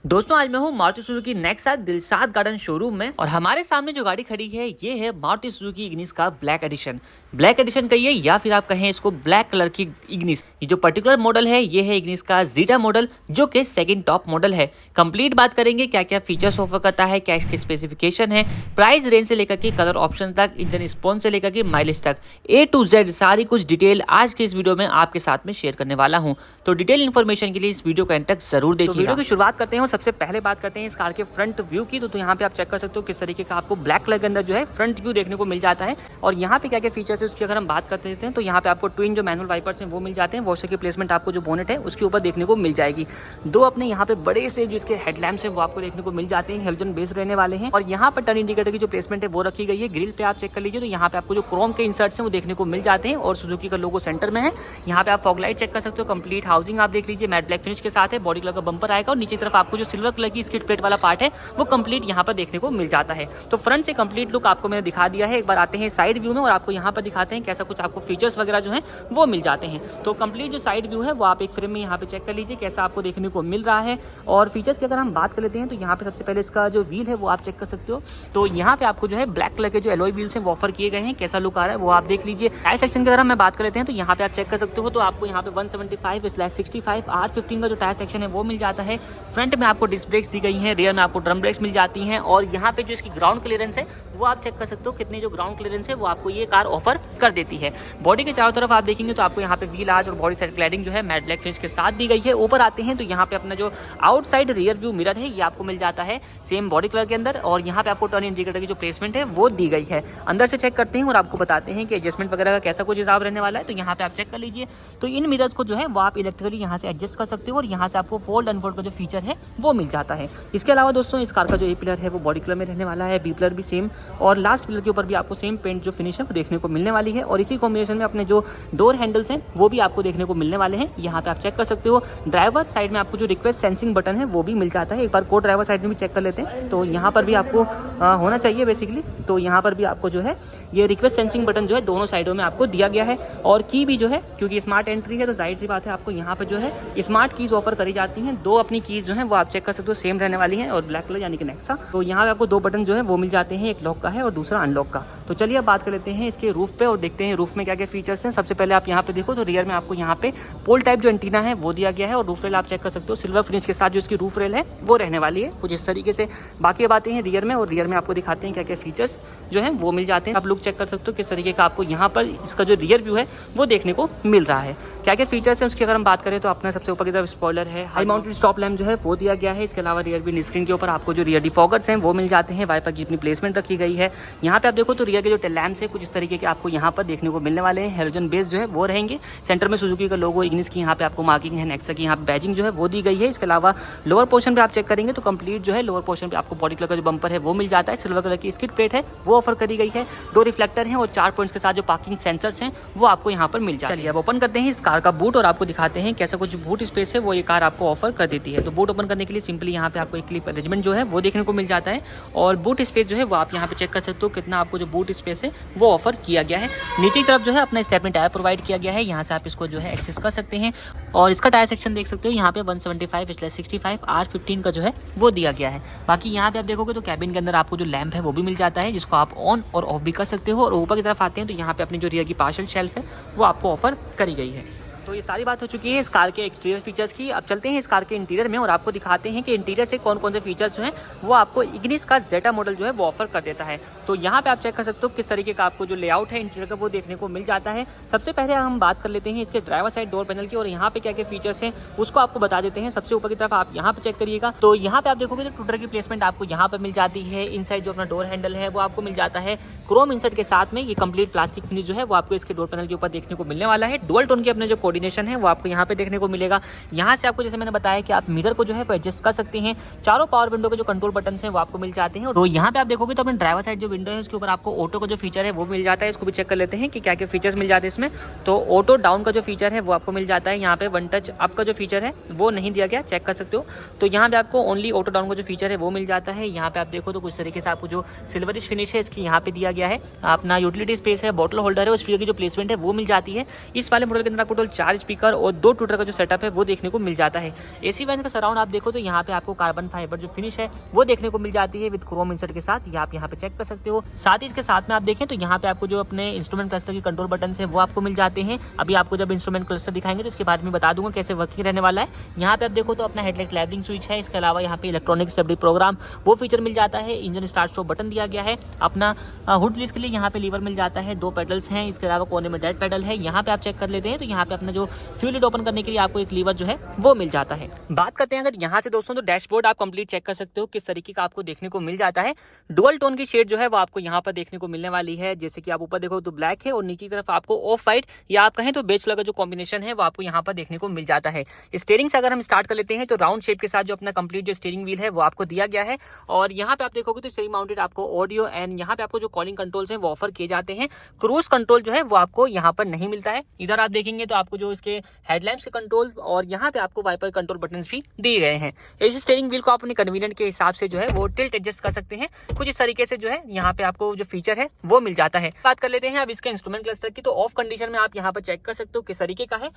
दोस्तों आज मैं हूँ Maruti Suzuki Nexa Dilshad garden showroom में और हमारे सामने जो गाड़ी खड़ी है ये है मारुति सुजुकी इग्निस का ब्लैक एडिशन। ब्लैक एडिशन कहिए या फिर आप कहें इसको ब्लैक कलर की इग्निस। ये जो पर्टिकुलर मॉडल है ये है इग्निस का जीटा मॉडल जो कि सेकंड टॉप मॉडल है। कंप्लीट बात करेंगे क्या क्या फीचर्स ऑफर करता है, क्या इसके स्पेसिफिकेशन है, प्राइस रेंज से लेकर के कलर ऑप्शन तक, इंजन स्पॉन्स से लेकर के माइलेज तक, A to Z सारी कुछ डिटेल आज के इस वीडियो में आपके साथ में शेयर करने वाला हूँ। तो डिटेल इन्फॉर्मेशन के लिए इस वीडियो को एंड तक जरूर देखिए। वीडियो की शुरुआत करते हैं। सबसे पहले बात करते हैं इस कार के फ्रंट व्यू की। तो यहाँ पे आप चेक कर सकते हो किस तरीके का आपको ब्लैक कलर के अंदर जो है फ्रंट व्यू देखने को मिल जाता है। और यहाँ पे क्या क्या फीचर्स है उसकी अगर हम बात करते हैं तो यहाँ पे आपको ट्विन जो मैनुअल वाइपर्स हैं वो मिल जाते हैं। वॉशर की प्लेसमेंट आपको जो बोनेट है उसके ऊपर देखने को मिल जाएगी। दो अपने यहाँ पे बड़े से जो इसके हेडलैम्प्स हैं वो आपको देखने को मिल जाते हैं, हेलोजन बेस रहने वाले हैं। और यहाँ पर टर्न इंडिकेटर की जो प्लेसमेंट है वो रखी गई है। ग्रिल पे आप चेक कर लीजिए तो यहाँ पे आपको जो क्रोम के इंसर्ट्स हैं वो देखने को मिल जाते हैं और सुजुकी का लोगो सेंटर में है। यहाँ पे आप फॉग लाइट चेक कर सकते हो। कंप्लीट हाउसिंग आप देख लीजिए, मैट ब्लैक फिनिश के साथ है। बॉडी कलर का बम्पर आएगा और नीचे तरफ आपको जो सिल्वर कलर की स्किड प्लेट वाला पार्ट है वो कंप्लीट यहाँ पर देखने को मिल जाता है। तो फ्रंट से कंप्लीट लुक आपको मैंने दिखा दिया है। एक बार आते हैं साइड व्यू में और आपको यहाँ पर दिखाते हैं कैसा कुछ आपको फीचर्स वगैरह जो है वो मिल जाते हैं। तो कंप्लीट जो साइड व्यू है वो आप एक फ्रेम में यहाँ पे चेक कर लीजिए कैसा आपको देखने को मिल रहा है। और फीचर्स की अगर हम बात कर लेते हैं तो यहाँ पे सबसे पहले इसका जो व्हील है वो आप चेक कर सकते हो। तो यहाँ पे आपको जो है ब्लैक कलर के जो एलॉय व्हील्स हैं वो ऑफर किए गए हैं। कैसा लुक आ रहा है वो आप देख लीजिए। टायर सेक्शन की अगर हम बात कर लेते हैं तो यहाँ पे आप चेक कर सकते हो। तो आपको यहाँ पे 175/65 R15 का जो टायर सेक्शन है वो मिल जाता है। फ्रंट में आपको डिस्क ब्रेक्स दी गई हैं, रियर में आपको ड्रम ब्रेक्स मिल जाती हैं। और यहाँ पे जो इसकी ग्राउंड क्लियरेंस है वो आप चेक कर सकते हो कितनी जो ग्राउंड क्लियरेंस है वो आपको ये कार ऑफर कर देती है। बॉडी के चारों तरफ आप देखेंगे तो आपको यहाँ पे व्हील आर्च और बॉडी साइड क्लैडिंग जो है मैट ब्लैक फिनिश के साथ दी गई है। ऊपर आते हैं तो यहाँ पे अपना जो आउटसाइड रियर व्यू मिरर है ये आपको मिल जाता है सेम बॉडी कलर के अंदर। और यहाँ पे आपको टर्न इंडिकेटर की जो प्लेसमेंट है वो दी गई है। अंदर से चेक करते हैं और आपको बताते हैं कि एडजस्टमेंट वगैरह का कैसा कुछ हिसाब रहने वाला है। तो यहाँ पे आप चेक कर लीजिए तो इन मिरर्स को जो है वो आप इलेक्ट्रिकली यहाँ से एडजस्ट कर सकते हो और यहाँ से आपको फोल्ड अनफोल्ड का जो फीचर है वो मिल जाता है। इसके अलावा दोस्तों इस कार का जो ए पिलर है वो बॉडी कलर में रहने वाला है, बी पिलर भी सेम और लास्ट पिलर के ऊपर भी आपको सेम पेंट जो फिनिश है वो देखने को मिलने वाली है। और इसी कॉम्बिनेशन में अपने जो डोर हैंडल्स हैं वो भी आपको देखने को मिलने वाले हैं। यहाँ पे आप चेक कर सकते हो। ड्राइवर साइड में आपको जो रिक्वेस्ट सेंसिंग बटन है वो भी मिल जाता है। एक बार को ड्राइवर साइड में भी चेक कर लेते हैं तो यहाँ पर भी आपको होना चाहिए बेसिकली। तो यहाँ पर भी आपको जो है ये रिक्वेस्ट सेंसिंग बटन जो है दोनों साइडों में आपको दिया गया है। और की भी जो है क्योंकि स्मार्ट एंट्री है तो जाहिर सी बात है आपको यहाँ पर जो है स्मार्ट कीज ऑफर करी जाती हैं। दो अपनी कीज जो है वो आप चेक कर सकते हो सेम रहने वाली हैं और ब्लैक कलर यानी कि नेक्सा। तो यहाँ पे आपको दो बटन जो है वो मिल जाते हैं, एक लॉक का है और दूसरा अनलॉक का। तो चलिए अब बात कर लेते हैं इसके रूफ पे और देखते हैं रूफ में क्या क्या फीचर्स हैं। सबसे पहले आप यहाँ पे देखो तो रियर में आपको यहाँ पे पोल टाइप जो एंटीना है वो दिया गया है और रूफ रेल आप चेक कर सकते हो सिल्वर फिनिश के साथ जो इसकी रूफ रेल है वो रहने वाली है कुछ इस तरीके से। बाकी बातें हैं रियर में और रियर में आपको दिखाते हैं क्या क्या फीचर्स जो है वो मिल जाते हैं। आप लुक चेक कर सकते हो किस तरीके का आपको यहाँ पर इसका जो रियर व्यू है वो देखने को मिल रहा है। क्या क्या फीचर्स हैं उसकी अगर हम बात करें तो अपना सबसे ऊपर की तरफ स्पॉइलर है, हाई माउंटेड स्टॉप लैम्प जो है वो दिया गया है। इसके अलावा रियर विंड स्क्रीन के ऊपर आपको जो रियर डिफॉगर्स हैं वो मिल जाते हैं। वाइपर की अपनी प्लेसमेंट रखी गई है। यहाँ पे आप देखो तो रियर के जो टेल लैम्प्स है कुछ इस तरीके के आपको यहाँ पर देखने को मिलने वाले हैं। हेलोजन बेस जो है वो रहेंगे। सेंटर में सुजुकी का लोगो, इग्निस की यहाँ पे आपको मार्किंग है, नेक्सा की यहाँ पे बैजिंग जो है वो दी गई है। इसके अलावा लोअर पोर्शन पे आप चेक करेंगे तो कंप्लीट जो है लोअर पोर्शन पे आपको बॉडी कलर का जो बम्पर है वो मिल जाता है। सिल्वर कलर की स्किड प्लेट है वो ऑफर करी गई है। दो रिफ्लेक्टर हैं और 4 पॉइंट्स के साथ जो पार्किंग सेंसर्स हैं वो आपको यहाँ पर मिल जाते हैं। चलिए अब ओपन करते हैं इस कार का बूट और आपको दिखाते हैं कैसा कुछ बूट स्पेस है वो ये कार आपको ऑफर कर देती है। तो बूट ओपन करने के लिए सिंपली यहाँ पे आपको एक क्लिप अरेंजमेंट जो है वो देखने को मिल जाता है। और बूट स्पेस जो है वो आप यहाँ पे चेक कर सकते हो कितना आपको जो बूट स्पेस है वो ऑफर किया गया है। नीचे की तरफ जो है अपना स्टेपनी टायर प्रोवाइड किया गया है। यहाँ से आप इसको जो है एक्सेस कर सकते हैं। और इसका टायर सेक्शन देख सकते हो यहाँ पे 175/65 R15 का जो है वो दिया गया है। बाकी यहाँ पे आप देखोगे तो कैबिन के अंदर आपको जो लैंप है वो भी मिल जाता है जिसको आप ऑन और ऑफ भी कर सकते हो। और ऊपर की तरफ आते हैं तो यहाँ पे अपनी जो रियर की पार्शल शेल्फ है वो आपको ऑफर करी गई है। तो ये सारी बात हो चुकी है इस कार के एक्सटीरियर फीचर्स की। अब चलते हैं इस कार के इंटीरियर में और आपको दिखाते हैं कि इंटीरियर से कौन कौन से फीचर्स जो हैं वो आपको इग्निस का जेटा मॉडल जो है वो ऑफर कर देता है। तो यहाँ पे आप चेक कर सकते हो किस तरीके का आपको जो लेआउट है इंटीरियर का वो देखने को मिल जाता है। सबसे पहले हम बात कर लेते हैं इसके ड्राइवर साइड डोर पैनल की और यहाँ पे क्या क्या फीचर्स हैं उसको आपको बता देते हैं। सबसे ऊपर की तरफ आप यहाँ पे चेक करिएगा तो यहाँ पे आप देखोगे तो टूटर की प्लेसमेंट आपको यहाँ पर मिल जाती है। इनसाइड जो अपना डोर हैंडल है वो आपको मिल जाता है क्रोम इंसर्ट के साथ में। ये कंप्लीट प्लास्टिक फिनिश जो है वो आपको इसके डोर पैनल के ऊपर देखने को मिलने वाला है। डुअल टोन की अपने जो कोऑर्डिनेशन है वो आपको यहाँ पे देखने को मिलेगा। यहाँ से आपको जैसे मैंने बताया कि आप मिरर को जो है एडजस्ट कर सकते हैं। चारों पावर विंडो के जो कंट्रोल बटन हैं वो आपको मिल जाते हैं। तो यहाँ पे आप देखोगे तो अपने ड्राइवर साइड जो विंडो है उसके ऊपर आपको ऑटो का जो फीचर है वो मिल जाता है। इसको भी चेक कर लेते हैं कि क्या क्या फीचर्स मिल जाते हैं इसमें। तो ऑटो डाउन का जो फीचर है वो आपको मिल जाता है। यहाँ पे वन टच अप का जो फीचर है वो नहीं दिया गया, चेक कर सकते हो। तो यहाँ पे आपको ओनली ऑटो डाउन का जो फीचर है वो मिल जाता है। यहाँ पे आप देखो तो कुछ तरीके से आपको जो सिल्वरिश फिनिश है इसकी यहाँ पे दिया गया है। अपना यूटिलिटी स्पेस है, बॉटल होल्डर है, उस की जो प्लेसमेंट है वो मिल जाती है। इस वाले मॉडल के अंदर आपको टोटल 4 स्पीकर और 2 ट्विटर का जो सेटअप है वो देखने को मिल जाता है। एसी वैन का सराउंड आप देखो तो यहाँ पे आपको कार्बन फाइबर जो फिनिश है वो देखने को मिल जाती है विद क्रोम इंसर्ट के साथ, ये आप यहाँ पे चेक कर सकते हो। साथ ही इसके साथ में आप देखें तो यहाँ पे आपको जो अपने इंस्ट्रूमेंट क्लस्टर के कंट्रोल बटन है वो आपको मिल जाते हैं। अभी आपको जब इंस्ट्रूमेंट क्लस्टर दिखाएंगे तो इसके बाद में बता दूंगा कैसे वर्किंग रहने वाला है। यहाँ पे आप देखो तो अपना हेडलाइट लैबलिंग स्विच है, इसके अलावा यहाँ पे इलेक्ट्रॉनिक स्टेबिलिटी प्रोग्राम वो फीचर मिल जाता है। इंजन स्टार्ट स्टॉप बटन दिया गया है। अपना हुड रिलीज के लिए यहाँ पे लीवर मिल जाता है, 2 पेडल्स हैं, इसके अलावा कोने में डेड पेडल है। यहाँ पे आप चेक कर लेते हैं तो यहाँ पे अपना जो फ्यूल लिड ओपन करने के लिए आपको एक लीवर जो है वो मिल जाता है। बात करते हैं अगर यहाँ से दोस्तों तो डैशबोर्ड आप कंप्लीट चेक कर सकते हो किस तरीके का आपको देखने को मिल जाता है। डुअल टोन की शेड जो है वो आपको यहाँ पर देखने को मिलने वाली है, जैसे कि आप ऊपर देखो तो ब्लैक है और नीचे की तरफ आपको ऑफ वाइट या आप कहें तो बेज कलर का जो कॉम्बिनेशन है वो आपको यहाँ पर देखने को मिल जाता है। स्टीयरिंग से अगर हम स्टार्ट कर लेते हैं तो राउंड शेप के साथ जो अपना कंप्लीट जो स्टीयरिंग व्हील है वो आपको दिया गया है। और यहाँ पे आप देखोगे तो स्टीयरिंग माउंटेड आपको ऑडियो एंड यहाँ पे आपको जो कॉलिंग कंट्रोल्स हैं वो ऑफर किए जाते हैं। क्रूज कंट्रोल जो है वो आपको यहाँ पर नहीं मिलता है। इधर आप देखेंगे तो आपको जो इसके हेडलैम्प्स के कंट्रोल और यहाँ पे आपको वाइपर कंट्रोल बटन भी दिए गए हैं। इस स्टीयरिंग व्हील को आप अपने कन्वीनियंट के हिसाब से जो है वो टिल्ट एडजस्ट कर सकते हैं। कुछ इस तरीके से जो है यहाँ पे आपको जो फीचर है वो मिल जाता है। बात कर लेते हैं अब इसके इंस्ट्रूमेंट क्लस्टर की, तो ऑफ कंडीशन में आप यहाँ पर चेक कर सकते हो किस तरीके का है।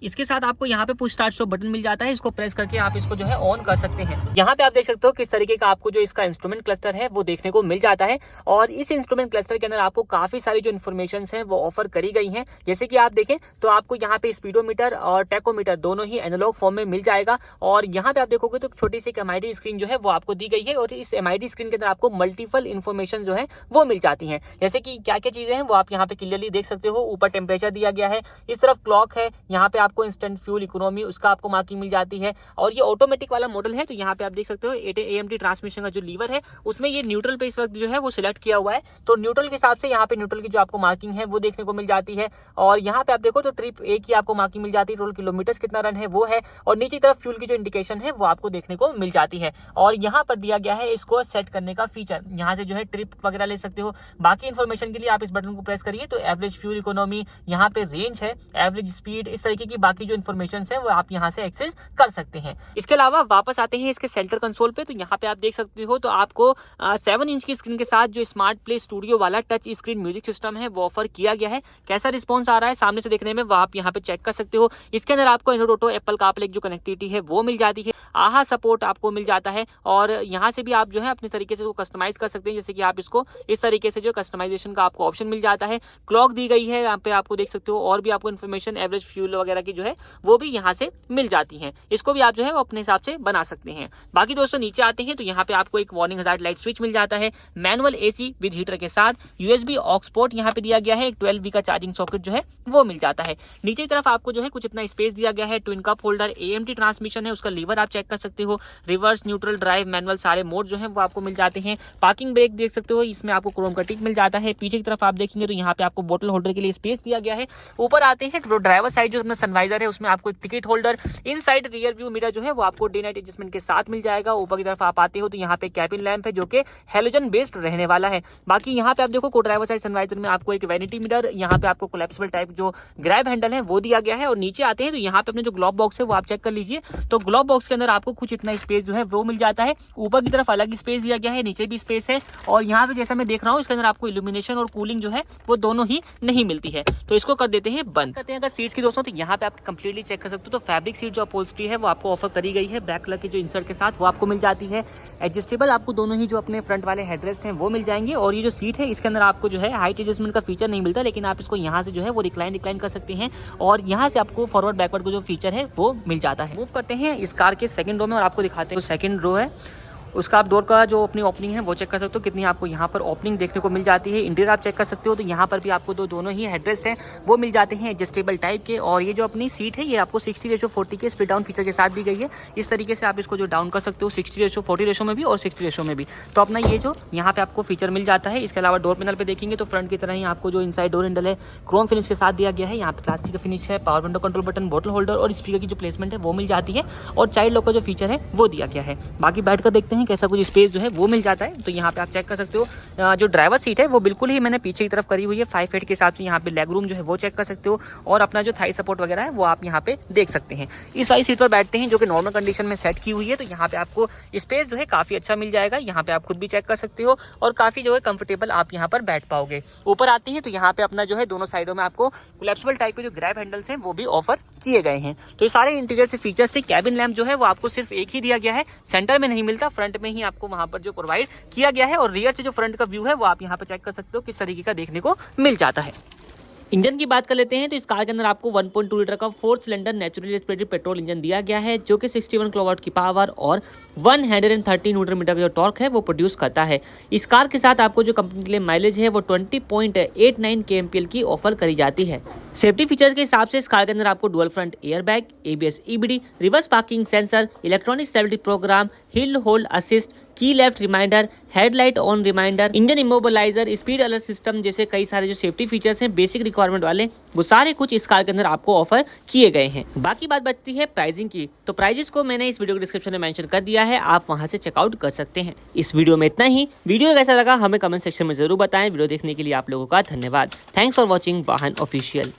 इसके साथ आपको यहाँ पे पुश स्टार्ट स्टॉप बटन मिल जाता है, इसको प्रेस करके आप इसको जो है ऑन कर सकते हैं। यहाँ पे आप देख सकते हो किस तरीके का आपको जो इसका इंस्ट्रूमेंट क्लस्टर है वो देखने को मिल जाता है। और इस इंस्ट्रूमेंट क्लस्टर के अंदर आपको काफी सारी जो इन्फॉर्मेशन है वो ऑफर करी गई हैं। जैसे कि आप देखें तो आपको यहाँ पे स्पीडोमीटर और टेकोमीटर दोनों ही एनालॉग फॉर्म में मिल जाएगा। और यहाँ पे आप देखोगे तो छोटी सी MID स्क्रीन जो है वो आपको दी गई है और इस MID स्क्रीन के अंदर आपको मल्टीपल इन्फॉर्मेशन जो है वो मिल जाती है। जैसे कि क्या क्या चीजें हैं वो आप यहाँ पे क्लियरली देख सकते हो। ऊपर टेम्परेचर दिया गया है, इस तरफ क्लॉक है, यहाँ पे आपको इंस्टेंट फ्यूल इकोनॉमी उसका आपको मार्किंग मिल जाती है। और ये ऑटोमेटिक वाला मॉडल है तो यहाँ पे आप देख सकते हो AMT ट्रांसमिशन का जो लीवर है उसमें ये न्यूट्रल पे इस वक्त जो है वो सिलेक्ट किया हुआ है। तो न्यूट्रल के हिसाब से यहाँ पे न्यूट्रल की जो आपको मार्किंग है वो देखने को मिल जाती है। और यहाँ पे आप देखो तो ट्रिप A की आपको मार्किंग मिल जाती है, टोटल किलोमीटर कितना रन है वो है। और नीचे तरफ फ्यूल की जो इंडिकेशन है वो आपको देखने को मिल जाती है। और यहाँ पर दिया गया है इसको सेट करने का फीचर, यहाँ से जो है ट्रिप वगैरह ले सकते हो। बाकी इन्फॉर्मेशन के लिए आप इस बटन को प्रेस करिए तो एवरेज फ्यूल इकोनॉमी, यहाँ पे रेंज है, एवरेज स्पीड, इस तरीके की बाकी जो इन्फॉर्मेशन है वो आप यहाँ से एक्सेस कर सकते हैं। इसके अलावा वापस आते हैं इसके सेंटर कंसोल पे, तो यहाँ पे आप देख सकते हो तो आपको 7 इंच की स्क्रीन के साथ जो स्मार्ट प्ले स्टूडियो वाला टच स्क्रीन म्यूजिक सिस्टम है वो ऑफर किया गया है। कैसा रिस्पॉन्स आ रहा है सामने से देखने में वो आप यहाँ पे चेक कर सकते हो। इसके अंदर आपको एंड्रॉइड ऑटो, एप्पल कारप्ले जो कनेक्टिविटी है वो मिल जाती है, आहा सपोर्ट आपको मिल जाता है। और यहाँ से भी आप जो है अपने तरीके से कस्टमाइज कर सकते हैं, जैसे कि आप इसको इस तरीके से जो कस्टमाइजेशन का आपको ऑप्शन मिल जाता है। क्लॉक दी गई है यहाँ पे आपको देख सकते हो, और भी आपको इन्फॉर्मेशन एवरेज फ्यूल वगैरह की जो है वो भी यहाँ से मिल जाती है। इसको भी आप जो है वो अपने हिसाब से बना सकते हैं। बाकी दोस्तों नीचे आते हैं तो यहाँ पे आपको एक वार्निंग हजार्ड लाइट स्विच मिल जाता है, मैनुअल AC विद हीटर के साथ, USB ऑक्स पोर्ट यहाँ पे दिया गया है, एक 12V का चार्जिंग सॉकेट जो है वो मिल जाता है। नीचे की तरफ आपको जो है कुछ इतना स्पेस दिया गया है, twin cup holder, AMT transmission है, उसका लीवर आप चेक कर सकते हो, रिवर्स, न्यूट्रल, ड्राइव, मैनुअल सारे मोड जो है वो आपको मिल जाते हैं। पार्किंग ब्रेक देख सकते हो, इसमें आपको क्रोम का टिक मिल जाता है। पीछे की तरफ आप देखेंगे तो यहाँ पे आपको बोतल होल्डर के लिए स्पेस दिया गया है। ऊपर आते हैं तो ड्राइवर साइड जो अपना सनवाइजर है उसमें आपको एक टिकट होल्डर, इन साइड रियर व्यू मिरर जो है वो आपको डे नाइट एडजस्टमेंट के साथ मिल जाएगा। ऊपर की तरफ आप आते हो तो यहाँ पे कैबिन लैंप है जो कि हेलोजन बेस्ड रहने वाला है। बाकी यहाँ पे आप देखो को ड्राइवर साइड सनवाइजर में आपको एक वैनिटी मिरर, यहाँ पे आपको कोलैप्सिबल टाइप जो ग्रैब हैंडल है वो दिया गया है। और नीचे आते हैं तो यहाँ पे अपने जो ग्लोब बॉक्स है वो आप चेक कर लीजिए, तो ग्लोब बॉक्स के अंदर आपको कुछ इतना स्पेस जो है वो मिल जाता है। ऊपर की तरफ अलग स्पेस दिया गया है, नीचे भी स्पेस है। और यहाँ पे जैसा मैं देख रहा हूँ इसके अंदर आपको इल्यूमिनेशन और कूलिंग जो है वो दोनों ही नहीं मिलती है, तो इसको कर देते हैं बंद। करते हैं अगर सीट्स की दोस्तों तो यहाँ पे आप कंप्लीटली चेक कर सकते हो तो फैब्रिक सीट जो अपहोल्स्ट्री है वो आपको ऑफर करी गई है, ब्लैक कलर के जो इंसर्ट के साथ वो आपको मिल जाती है। एडजस्टेबल आपको दोनों ही जो अपने फ्रंट वाले हेडरेस्ट हैं वो मिल जाएंगे। और ये जो सीट है इसके अंदर आपको जो है हाइट एडजस्टमेंट का फीचर नहीं मिलता, लेकिन आप इसको यहाँ से जो है वो रिक्लाइन कर सकते हैं। और यहाँ से आपको फॉरवर्ड बैकवर्ड को जो फीचर है वो मिल जाता है। मूव करते हैं इस कार के सेकंड रो में और आपको दिखाते हैं सेकंड रो है उसका आप डोर का जो अपनी ओपनिंग है वो चेक कर सकते हो, कितनी आपको यहाँ पर ओपनिंग देखने को मिल जाती है। इंटीरियर आप चेक कर सकते हो तो यहाँ पर भी आपको दोनों ही हेडरेस्ट हैं वो मिल जाते हैं एडजस्टेबल टाइप के। और ये जो अपनी सीट है ये आपको 60:40 के स्प्लिट डाउन फीचर के साथ दी गई है। इस तरीके से आप इसको जो डाउन कर सकते हो 60:40 रेशो में भी और 60 रेशो में भी। तो अपना ये जो यहाँ पे आपको फीचर मिल जाता है। इसके अलावा डोर पैनल पे देखेंगे तो फ्रंट की तरह ही आपको जो इनसाइड डोर हैंडल है क्रोम फिनिश के साथ दिया गया है। यहाँ पे प्लास्टिक का फिनिश है, पावर विंडो कंट्रोल बटन, बोतल होल्डर और स्पीकर की जो प्लेसमेंट है वो मिल जाती है। और चाइल्ड लॉक का जो फीचर है वो दिया गया है। बाकी बैठ कर देखते हैं हैं कैसा कुछ स्पेस जो है वो मिल जाता है। तो यहाँ पे आप चेक कर सकते हो जो ड्राइवर सीट है वो बिल्कुल ही मैंने पीछे की तरफ करी हुई है 5 फीट के हिसाब से। यहाँ पे लेग रूम जो है वो चेक कर सकते हो और अपना जो थाई सपोर्ट वगैरह है वो आप यहाँ पे देख सकते हैं। इस वाली सीट पर बैठते हैं जो कि नॉर्मल कंडीशन में सेट की हुई है। तो यहाँ पे आपको स्पेस जो है काफी अच्छा मिल जाएगा। यहाँ पे आप खुद भी चेक कर सकते हो और काफी जो है कंफर्टेबल आप यहाँ पर बैठ पाओगे। ऊपर आते हैं तो यहाँ पे अपना जो है दोनों साइडों में आपको कोलैप्सिबल टाइप के जो ग्रैब हैंडल्स हैं वो भी ऑफर किए गए हैं। तो ये सारे इंटीरियर से फीचर्स थे। कैबिन लैंप जो है वो आपको सिर्फ एक ही दिया गया है, सेंटर में नहीं मिलता, फ्रंट में ही आपको वहां पर जो प्रोवाइड किया गया है। और रियर से जो फ्रंट का व्यू है वो आप यहाँ पर चेक कर सकते हो किस तरीके का देखने को मिल जाता है। इंजन की बात कर लेते हैं तो इस कार के अंदर आपको 1.2 लीटर का 4 cylinder naturally aspirated petrol engine दिया गया है जो कि 61 किलोवाट की पावर और 130 न्यूटन मीटर का जो टॉर्क है वो प्रोड्यूस करता है। इस कार के साथ आपको जो कंपनी के लिए माइलेज है वो 20.89 kmpl की ऑफर करी जाती है। सेफ्टी फीचर्स के हिसाब से इस कार के अंदर आपको dual front air bag, ABS EBD, reverse parking sensor, electronic stability program, hill hold assist, key left reminder, headlight on reminder, engine immobiliser, speed alert system जैसे कई सारे जो सेफ्टी फीचर्स हैं बेसिक रिक्वायरमेंट वाले वो सारे कुछ इस कार के अंदर आपको ऑफर किए गए हैं। बाकी बात बचती है प्राइसिंग की। तो प्राइजेस को मैंने इस वीडियो के डिस्क्रिप्शन में मेंशन कर दिया है, आप वहां से चेकआउट कर सकते हैं। इस वीडियो में इतना ही। वीडियो कैसा लगा हमें कमेंट सेक्शन में जरूर बताएं। वीडियो देखने के लिए आप लोगों का धन्यवाद। थैंक्स फॉर वॉचिंग वाहन ऑफिशियल।